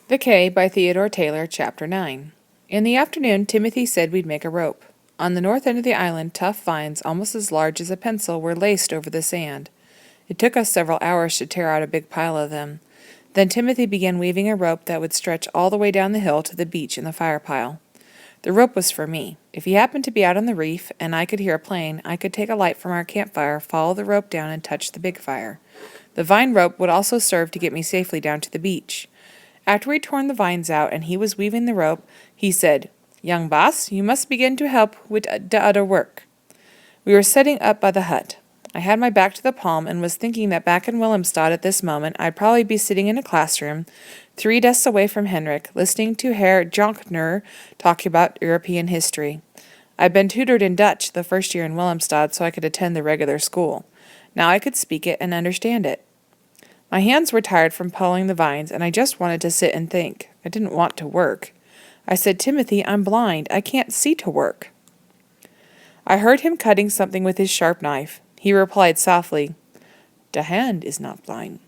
The Cay by Theodore Taylor, Chapter 9. In the afternoon, Timothy said we'd make a rope. On the north end of the island, tough vines, almost as large as a pencil, were laced over the sand. It took us several hours to tear out a big pile of them. Then Timothy began weaving a rope that would stretch all the way down the hill to the beach in the fire pile. The rope was for me. If he happened to be out on the reef, and I could hear a plane, I could take a light from our campfire, follow the rope down, and touch the big fire. The vine rope would also serve to get me safely down to the beach. After we'd torn the vines out and he was weaving the rope, he said, "Young boss, you must begin to help with the other work." We were setting up by the hut. I had my back to the palm and was thinking that back in Wilhelmstad at this moment I'd probably be sitting in a classroom, 3 desks away from Henrik, listening to Herr Jonkner talk about European history. I'd been tutored in Dutch the first year in Wilhelmstad so I could attend the regular school. Now I could speak it and understand it. My hands were tired from pulling the vines, and I just wanted to sit and think. I didn't want to work. I said, "Timothy, I'm blind. I can't see to work." I heard him cutting something with his sharp knife. He replied softly, "The hand is not blind."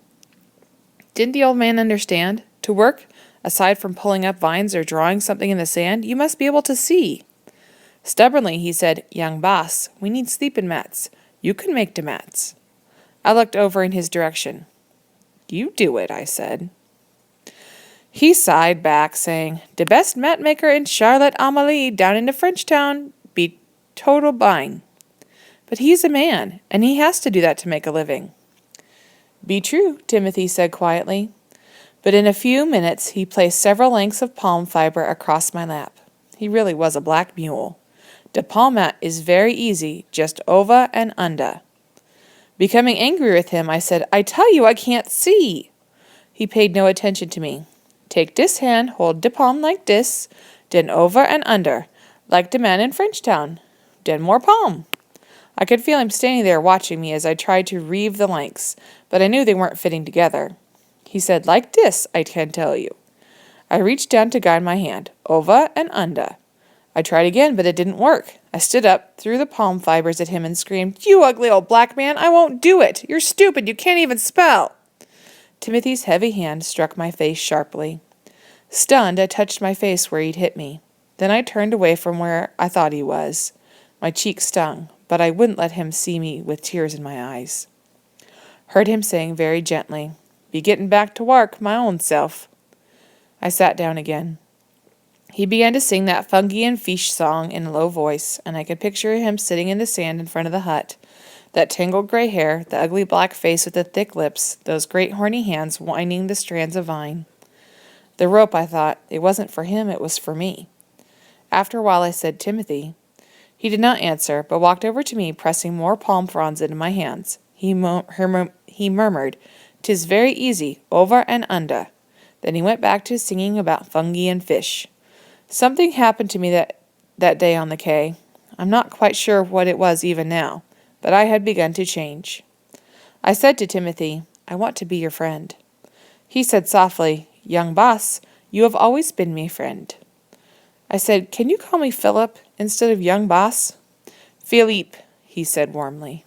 Didn't the old man understand? To work, aside from pulling up vines or drawing something in the sand, you must be able to see. Stubbornly, he said, "Young boss, we need sleeping mats. You can make the mats." I looked over in his direction. "You do it," I said. He sighed back, saying, "The best mat maker in Charlotte Amalie down in the French town be total blind." But he's a man, and he has to do that to make a living. "Be true," Timothy said quietly. But in a few minutes he placed several lengths of palm fiber across my lap. He really was a black mule. "The palm mat is very easy, just over and under." Becoming angry with him, I said, "I tell you I can't see." He paid no attention to me. "Take this hand, hold the palm like this, then over and under, like the man in Frenchtown. Then more palm." I could feel him standing there watching me as I tried to reeve the lengths, but I knew they weren't fitting together. He said, "Like this, I can tell you." I reached down to guide my hand, over and under. I tried again, but it didn't work. I stood up, threw the palm fibers at him, and screamed, "You ugly old black man, I won't do it! You're stupid, you can't even spell!" Timothy's heavy hand struck my face sharply. Stunned, I touched my face where he'd hit me. Then I turned away from where I thought he was. My cheek stung, but I wouldn't let him see me with tears in my eyes. Heard him saying very gently, "Be getting back to work, my own self." I sat down again. He began to sing that fungi and fish song in a low voice, and I could picture him sitting in the sand in front of the hut. That tangled gray hair, the ugly black face with the thick lips, those great horny hands winding the strands of vine. The rope, I thought, it wasn't for him, it was for me. After a while I said, "Timothy." He did not answer, but walked over to me, pressing more palm fronds into my hands. He murmured, "'Tis very easy, over and under." Then he went back to singing about fungi and fish. Something happened to me that day on the Cay. I'm not quite sure what it was even now, but I had begun to change. I said to Timothy, "I want to be your friend." He said softly, "Young boss, you have always been me friend." I said, "Can you call me Philip instead of young boss?" "Philippe," he said warmly.